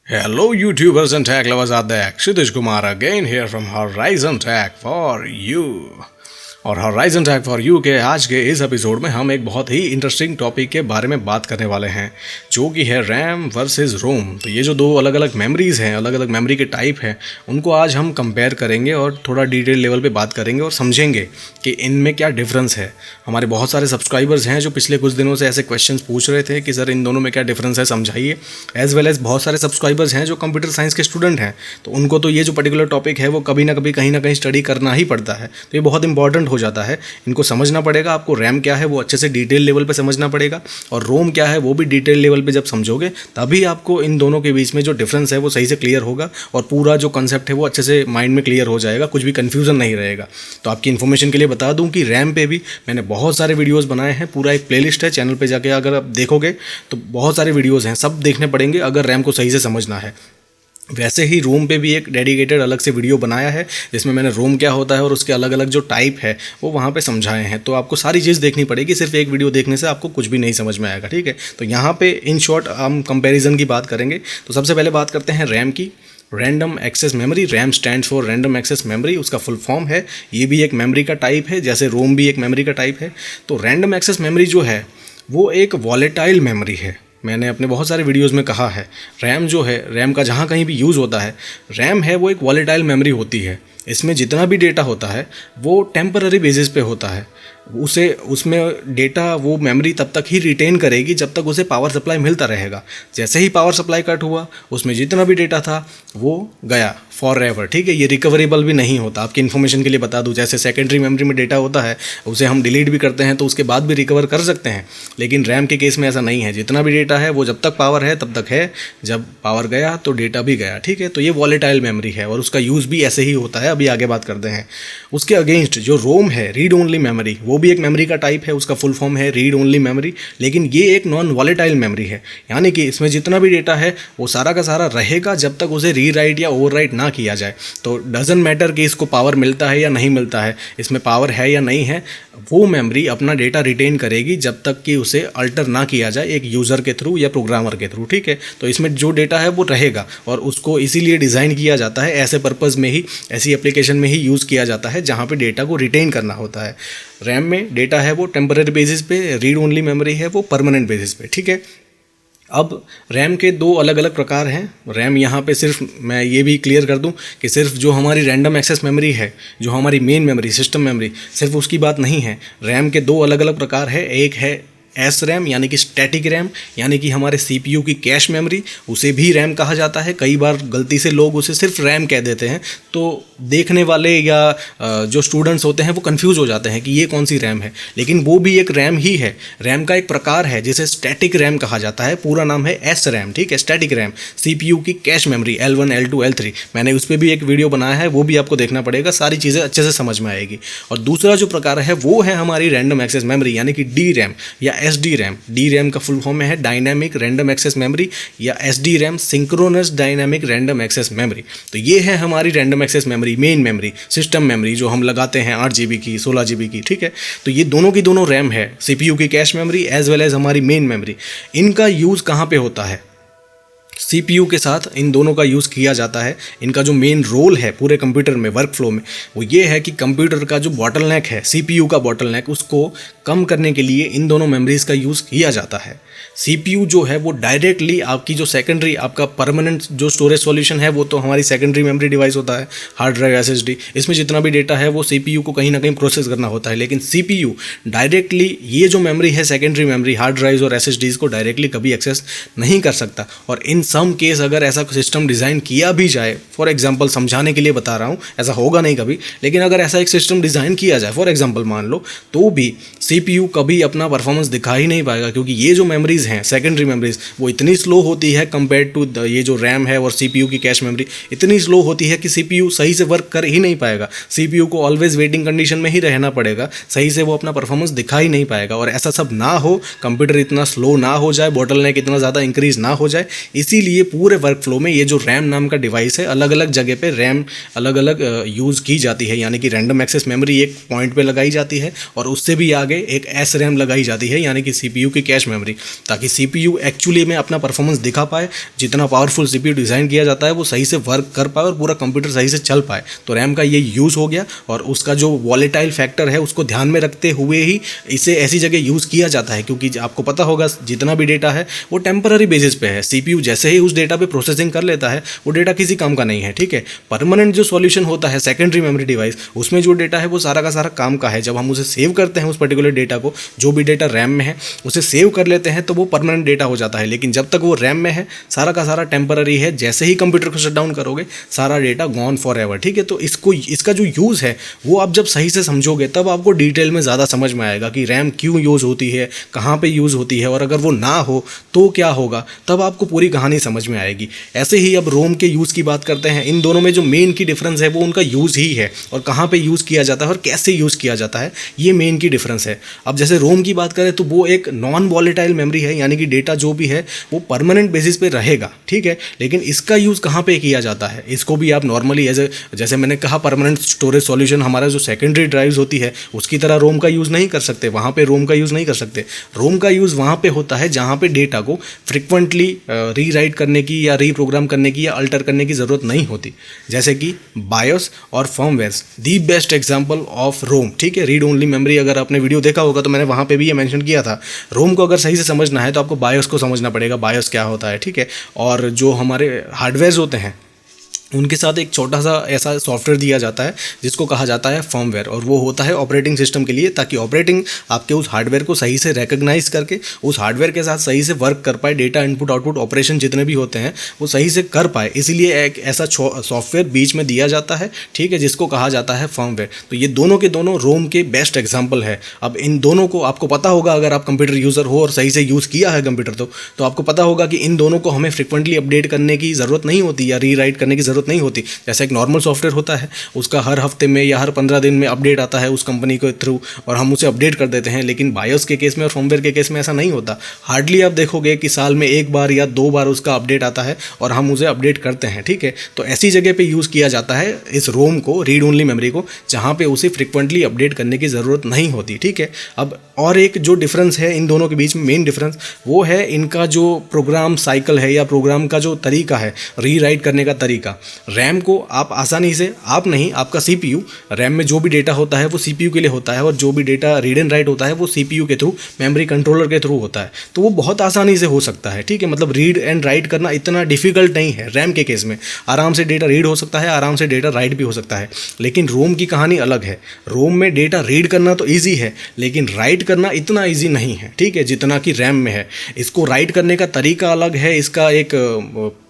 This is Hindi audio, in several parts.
Hello, YouTubers and tech lovers out there. Kshitish Kumar again here from Horizon Tech for you. और Horizon Tech for You के आज के इस एपिसोड में हम एक बहुत ही इंटरेस्टिंग टॉपिक के बारे में बात करने वाले हैं, जो कि है रैम वर्सेस रोम। तो ये जो दो अलग अलग मेमोरीज़ हैं, अलग अलग मेमोरी के टाइप हैं, उनको आज हम कंपेयर करेंगे और थोड़ा डिटेल लेवल पे बात करेंगे और समझेंगे कि इनमें क्या डिफरेंस है। हमारे बहुत सारे सब्सक्राइबर्स हैं जो पिछले कुछ दिनों से ऐसे क्वेश्चंस पूछ रहे थे कि सर इन दोनों में क्या डिफरेंस है, समझाइए। एज वेल एज बहुत सारे सब्सक्राइबर्स हैं जो कंप्यूटर साइंस के स्टूडेंट हैं, तो उनको तो ये जो पर्टिकुलर टॉपिक है वो कभी ना कभी कहीं ना कहीं स्टडी करना ही पड़ता है। तो ये बहुत इंपॉर्टेंट हो जाता है, इनको समझना पड़ेगा। आपको रैम क्या है वो अच्छे से डिटेल लेवल पे समझना पड़ेगा, और रोम क्या है वो भी डिटेल लेवल पे जब समझोगे तभी आपको इन दोनों के बीच में जो डिफरेंस है वो सही से क्लियर होगा, और पूरा जो कंसेप्ट है वो अच्छे से माइंड में क्लियर हो जाएगा, कुछ भी कन्फ्यूजन नहीं रहेगा। तो आपकी इन्फॉर्मेशन के लिए बता दूं कि रैम पे भी मैंने बहुत सारे वीडियोज़ बनाए हैं, पूरा एक प्लेलिस्ट है चैनल पर जाके अगर आप देखोगे तो बहुत सारे वीडियोज़ हैं, सब देखने पड़ेंगे अगर रैम को सही से समझना है। वैसे ही रोम पे भी एक डेडिकेटेड अलग से वीडियो बनाया है जिसमें मैंने रोम क्या होता है और उसके अलग अलग जो टाइप है वो वहाँ पे समझाए हैं। तो आपको सारी चीज़ देखनी पड़ेगी, सिर्फ एक वीडियो देखने से आपको कुछ भी नहीं समझ में आएगा, ठीक है। तो यहाँ पे इन शॉर्ट हम कंपैरिजन की बात करेंगे। तो सबसे पहले बात करते हैं रैम की। Random access memory, RAM stands for random access memory, उसका फुल फॉर्म है। ये भी एक मेमोरी का टाइप है, जैसे रोम भी एक मेमोरी का टाइप है। तो रैंडम एक्सेस मेमोरी जो है वो एक वॉलेटाइल मेमोरी है। मैंने अपने बहुत सारे वीडियोस में कहा है, रैम जो है, रैम का जहाँ कहीं भी यूज़ होता है, रैम है वो एक वॉलेटाइल मेमोरी होती है। इसमें जितना भी डेटा होता है वो टेम्पररी बेसिस पे होता है। उसमें डेटा वो मेमोरी तब तक ही रिटेन करेगी जब तक उसे पावर सप्लाई मिलता रहेगा। जैसे ही पावर सप्लाई कट हुआ उसमें जितना भी डेटा था वो गया फॉर एवर, ठीक है। ये रिकवरेबल भी नहीं होता। आपकी इन्फॉर्मेशन के लिए बता दूं, जैसे सेकेंडरी मेमोरी में डेटा होता है उसे हम डिलीट भी करते हैं तो उसके बाद भी रिकवर कर सकते हैं, लेकिन रैम के केस में ऐसा नहीं है। जितना भी डेटा है वो जब तक पावर है तब तक है, जब पावर गया तो डेटा भी गया, ठीक है। तो ये वॉलेटाइल मेमोरी है और उसका यूज़ भी ऐसे ही होता है। अभी आगे बात करते हैं। उसके अगेंस्ट जो रोम है, रीड ओनली मेमोरी, वो भी एक मेमोरी का टाइप है, उसका फुल फॉर्म है रीड ओनली मेमोरी, लेकिन ये एक नॉन वॉलेटाइल मेमोरी है। यानी कि इसमें जितना भी डेटा है वो सारा का सारा रहेगा जब तक उसे रीराइट या ओवरराइट ना किया जाए। तो डजंट मैटर कि इसको पावर मिलता है या नहीं मिलता है, इसमें पावर है या नहीं है, वो मेमोरी अपना डेटा रिटेन करेगी जब तक कि उसे अल्टर ना किया जाए एक यूज़र के थ्रू या प्रोग्रामर के थ्रू, ठीक है। तो इसमें जो डेटा है वो रहेगा, और उसको इसीलिए डिज़ाइन किया जाता है, ऐसे पर्पज़ में ही, ऐसी एप्लीकेशन में ही यूज़ किया जाता है जहाँ पे डेटा को रिटेन करना होता है। रैम में डेटा है वो टेम्पररी बेसिस पे, रीड ओनली मेमोरी है वो परमानेंट बेसिस पे, ठीक है। अब रैम के दो अलग अलग प्रकार हैं। रैम यहाँ पे सिर्फ मैं ये भी क्लियर कर दूं कि सिर्फ जो हमारी रैंडम एक्सेस मेमोरी है, जो हमारी मेन मेमोरी, सिस्टम मेमोरी, सिर्फ उसकी बात नहीं है। रैम के दो अलग अलग प्रकार है। एक है एस रैम यानी कि स्टैटिक रैम, यानी कि हमारे सीपीयू की कैश मेमोरी, उसे भी रैम कहा जाता है। कई बार गलती से लोग उसे सिर्फ रैम कह देते हैं, तो देखने वाले या जो स्टूडेंट्स होते हैं वो कंफ्यूज हो जाते हैं कि ये कौन सी रैम है, लेकिन वो भी एक रैम ही है। रैम का एक प्रकार है जिसे स्टैटिक रैम कहा जाता है। पूरा नाम है एस रैम, ठीक है, स्टैटिक रैम, सीपीयू की cache memory L1, L2, L3। मैंने उस पर भी एक वीडियो बनाया है, वो भी आपको देखना पड़ेगा, सारी चीज़ें अच्छे से समझ में आएगी। और दूसरा जो प्रकार है वो है हमारी रैंडम एक्सेस मेमोरी, यानी कि डी रैम या SD रैम। डी रैम का फुल फॉर्म है डायनामिक रैंडम एक्सेस मेमोरी, या SD RAM synchronous dynamic random access memory. तो ये है हमारी random access memory, main memory, system memory जो हम लगाते हैं 8 GB की, 16 GB की, ठीक है। तो ये दोनों की दोनों रैम है, CPU की cache memory as well as हमारी मेन मेमोरी। इनका यूज़ कहाँ पे होता है? CPU के साथ इन दोनों का यूज़ किया जाता है। इनका जो मेन रोल है पूरे कंप्यूटर में, वर्क फ्लो में, वो ये है कि कंप्यूटर का जो बॉटलनेक है, CPU का बॉटलनेक, उसको कम करने के लिए इन दोनों मेमोरीज़ का यूज़ किया जाता है। CPU जो है वो डायरेक्टली आपकी जो सेकेंडरी, आपका परमानेंट जो स्टोरेज सॉल्यूशन है वो तो हमारी सेकेंडरी मेमोरी डिवाइस होता है, हार्ड ड्राइव, SSD। इसमें जितना भी डेटा है वो CPU को कहीं ना कहीं प्रोसेस करना होता है, लेकिन CPU डायरेक्टली ये जो मेमोरी है, सेकेंडरी मेमोरी, हार्ड ड्राइव्स और SSDs को डायरेक्टली कभी एक्सेस नहीं कर सकता। और इन सम केस अगर ऐसा सिस्टम डिज़ाइन किया भी जाए, फॉर एग्जांपल समझाने के लिए बता रहा हूँ, ऐसा होगा नहीं कभी, लेकिन अगर ऐसा एक सिस्टम डिज़ाइन किया जाए, फॉर एग्जांपल मान लो, तो भी CPU कभी अपना परफॉर्मेंस दिखा ही नहीं पाएगा, क्योंकि ये जो मेमोरीज हैं, सेकेंडरी मेमोरीज, वो इतनी स्लो होती है कंपेयर टू ये जो रैम है और CPU की कैश मेमोरी इतनी स्लो होती है कि CPU सही से वर्क कर ही नहीं पाएगा। CPU को ऑलवेज वेटिंग कंडीशन में ही रहना पड़ेगा, सही से वो अपना परफॉर्मेंस दिखा ही नहीं पाएगा। और ऐसा सब ना हो, कंप्यूटर इतना स्लो ना हो जाए, बॉटलनेक इतना ज़्यादा इंक्रीज ना हो जाए, इसी इसीलिए पूरे वर्क फ्लो में ये जो रैम नाम का डिवाइस है, अलग अलग जगह पे रैम अलग अलग यूज़ की जाती है, यानी कि रैंडम एक्सेस मेमोरी एक पॉइंट पे लगाई जाती है और उससे भी आगे एक एस रैम लगाई जाती है, यानी कि CPU की कैश मेमोरी, ताकि CPU एक्चुअली में अपना परफॉर्मेंस दिखा पाए। जितना पावरफुल CPU डिज़ाइन किया जाता है वो सही से वर्क कर पाए और पूरा कंप्यूटर सही से चल पाए। तो रैम का ये यूज़ हो गया और उसका जो वॉलेटाइल फैक्टर है उसको ध्यान में रखते हुए ही इसे ऐसी जगह यूज़ किया जाता है, क्योंकि आपको पता होगा जितना भी डेटा है वो टेम्पररी बेसिस पे है। CPU जैसे ही उस डेटा पे प्रोसेसिंग कर लेता है वो डेटा किसी काम का नहीं है, ठीक है। परमानेंट जो सॉल्यूशन होता है सेकेंडरी मेमोरी डिवाइस, उसमें जो डेटा है वो सारा का सारा काम का है। जब हम उसे सेव करते हैं उस पर्टिकुलर डेटा को, जो भी डेटा रैम में है उसे सेव कर लेते हैं तो वो परमानेंट डेटा हो जाता है। लेकिन जब तक वो रैम में है सारा का सारा टेम्पररी है। जैसे ही कंप्यूटर को शट डाउन करोगे सारा डेटा गॉन फॉर एवर, ठीक है। तो इसका जो यूज़ है वो आप जब सही से समझोगे तब आपको डिटेल में ज़्यादा समझ में आएगा कि रैम क्यों यूज़ होती है, कहाँ पे यूज़ होती है, और अगर वो ना हो तो क्या होगा, तब आपको पूरी कहानी समझ में आएगी। ऐसे ही अब रोम के यूज़ की बात करते हैं। इन दोनों में जो मेन की डिफरेंस है वो उनका यूज़ ही है, और कहाँ पे यूज़ किया जाता है और कैसे यूज़ किया जाता है, ये मेन की डिफरेंस है। अब जैसे रोम की बात करें तो वो एक नॉन वॉलेटाइल मेमोरी है, यानी कि डेटा जो भी है वो परमानेंट बेसिस पे रहेगा, ठीक है। लेकिन इसका यूज़ कहाँ पे किया जाता है, इसको भी आप नॉर्मली जैसे मैंने कहा परमानेंट स्टोरेज सॉल्यूशन हमारा जो सेकेंडरी ड्राइव्स होती है उसकी तरह रोम का यूज़ नहीं कर सकते, वहाँ पे रोम का यूज़ नहीं कर सकते। रोम का यूज़ वहाँ पे होता है जहाँ पे डेटा को फ्रिक्वेंटली रीराइट करने की या रीप्रोग्राम करने की या अल्टर करने की ज़रूरत नहीं होती, जैसे कि बायोस और firmwares the best example of ROM, ठीक है। रीड ओनली मेमोरी अगर आपने वीडियो देखा होगा तो मैंने वहाँ पे भी ये मेंशन किया था। रोम को अगर सही से समझना है तो आपको बायोस को समझना पड़ेगा, बायोस क्या होता है, ठीक है। और जो हमारे हार्डवेयर्स होते हैं उनके साथ एक छोटा सा ऐसा सॉफ्टवेयर दिया जाता है जिसको कहा जाता है फर्मवेयर, और वो होता है ऑपरेटिंग सिस्टम के लिए, ताकि ऑपरेटिंग आपके उस हार्डवेयर को सही से रिकग्नाइज करके उस हार्डवेयर के साथ सही से वर्क कर पाए, डेटा इनपुट आउटपुट ऑपरेशन जितने भी होते हैं वो सही से कर पाए। इसीलिए एक ऐसा सॉफ्टवेयर बीच में दिया जाता है, ठीक है, जिसको कहा जाता है फर्मवेयर। तो ये दोनों के दोनों रोम के बेस्ट एग्जाम्पल है। अब इन दोनों को आपको पता होगा, अगर आप कंप्यूटर यूज़र हो और सही से यूज़ किया है कंप्यूटर तो आपको पता होगा कि इन दोनों को हमें फ्रिक्वेंटली अपडेट करने की ज़रूरत नहीं होती या रीराइट करने की ज़रूरत नहीं होती। जैसे एक नॉर्मल सॉफ्टवेयर होता है उसका हर हफ्ते में या हर 15 दिन में अपडेट आता है उस कंपनी के थ्रू और हम उसे अपडेट कर देते हैं। लेकिन बायोस के केस में और फर्मवेयर के केस में ऐसा नहीं होता। हार्डली आप देखोगे कि साल में एक बार या 2 बार उसका अपडेट आता है और हम उसे अपडेट करते हैं, ठीक है। तो ऐसी जगह पे यूज़ किया जाता है इस रोम को, रीड ओनली मेमोरी को, जहाँ पे उसे फ्रिक्वेंटली अपडेट करने की ज़रूरत नहीं होती, ठीक है। अब और एक जो डिफरेंस है इन दोनों के बीच में, मेन डिफरेंस वो है इनका जो प्रोग्राम साइकिल है या प्रोग्राम का जो तरीका है, रीराइट करने का तरीका। रैम को आप आसानी से, आप नहीं, आपका CPU, रैम में जो भी डेटा होता है वो CPU के लिए होता है, और जो भी डेटा रीड एंड राइट होता है वो CPU के थ्रू, मेमोरी कंट्रोलर के थ्रू होता है। तो वो बहुत आसानी से हो सकता है, ठीक है। मतलब रीड एंड राइट करना इतना डिफिकल्ट नहीं है। रैम के केस में आराम से डेटा रीड हो सकता है, आराम से डेटा राइट भी हो सकता है। लेकिन रोम की कहानी अलग है। रोम में डेटा रीड करना तो ईजी है लेकिन राइट करना इतना ईजी नहीं है, ठीक है, जितना कि रैम में है। इसको राइट करने का तरीका अलग है, इसका एक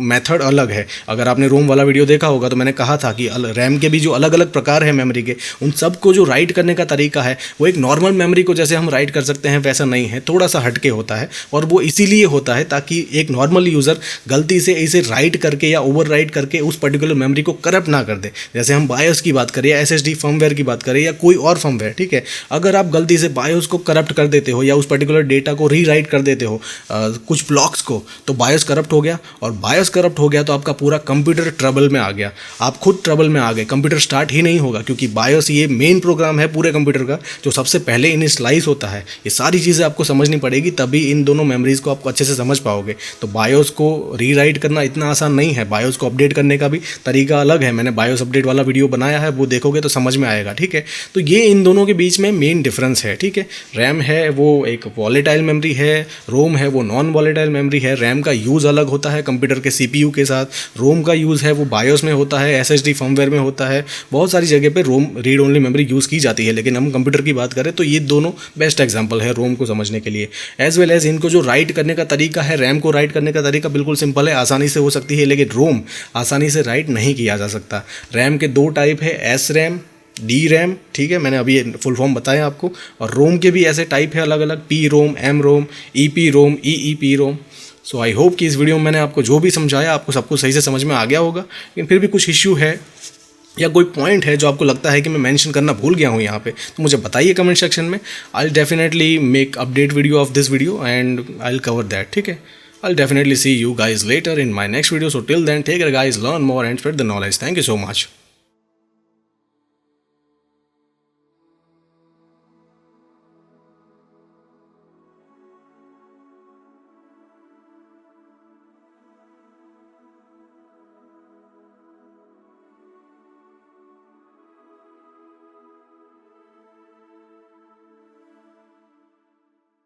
मेथड अलग है। अगर आपने रोम वाला वीडियो देखा होगा तो मैंने कहा था कि रैम के भी जो अलग अलग प्रकार है मेमोरी के, उन सबको जो राइट करने का तरीका है वो एक नॉर्मल मेमोरी को जैसे हम राइट कर सकते हैं वैसा नहीं है, थोड़ा सा हटके होता है। और वो इसीलिए होता है ताकि एक नॉर्मल यूज़र गलती से इसे राइट करके या ओवर राइट करके उस पर्टिकुलर मेमोरी को करप्ट ना कर दे। जैसे हम बायोस की बात करें या SSD फर्मवेयर की बात करें या कोई और फर्मवेयर, ठीक है। अगर आप गलती से बायोस को करप्ट कर देते हो या उस पर्टिकुलर डेटा को रीराइट कर देते हो कुछ ब्लॉक्स को, तो बायोस करप्ट हो गया, और बायोस करप्ट हो गया तो आपका पूरा कंप्यूटर ट्रबल में आ गया, आप खुद ट्रबल में आ गए, कंप्यूटर स्टार्ट ही नहीं होगा। क्योंकि बायोस ये मेन प्रोग्राम है पूरे कंप्यूटर का जो सबसे पहले इनिशियलाइज होता है। ये सारी चीज़ें आपको समझनी पड़ेगी, तभी इन दोनों मेमोरीज को आपको अच्छे से समझ पाओगे। तो बायोस को रीराइट करना इतना आसान नहीं है, बायोस को अपडेट करने का भी तरीका अलग है। मैंने बायोस अपडेट वाला वीडियो बनाया है, वो देखोगे तो समझ में आएगा, ठीक है। तो ये इन दोनों के बीच में मेन डिफरेंस है, ठीक है। रैम है वो एक वॉलेटाइल मेमोरी है, रोम है वो नॉन वॉलेटाइल मेमोरी है। रैम का यूज़ अलग होता है कंप्यूटर के CPU के साथ, रोम का यूज़ है वो बायोस में होता है, SSD फर्मवेयर में होता है, बहुत सारी जगह पे रोम रीड ओनली मेमोरी यूज़ की जाती है। लेकिन हम कंप्यूटर की बात करें तो ये दोनों बेस्ट एग्जांपल है रोम को समझने के लिए। एज वेल एज इनको जो राइट करने का तरीका है, रैम को राइट करने का तरीका बिल्कुल सिंपल है, आसानी से हो सकती है। लेकिन रोम आसानी से राइट नहीं किया जा सकता। रैम के 2 टाइप है, S रैम, D रैम, ठीक है, मैंने अभी फुल फॉर्म बताया आपको। और रोम के भी ऐसे टाइप है अलग अलग, P ROM, M ROM, EP ROM, EEP ROM. So I hope कि इस वीडियो में मैंने आपको जो भी समझाया आपको सब कुछ सही से समझ में आ गया होगा। लेकिन फिर भी कुछ इश्यू है या कोई पॉइंट है जो आपको लगता है कि मैं मेंशन करना भूल गया हूँ यहाँ पे, तो मुझे बताइए कमेंट सेक्शन में। I will definitely make update video of this video and I will cover that, ठीक है। I'll definitely see you guys later in my next video. So till then, take care guys, learn more and spread the knowledge. Thank you so much.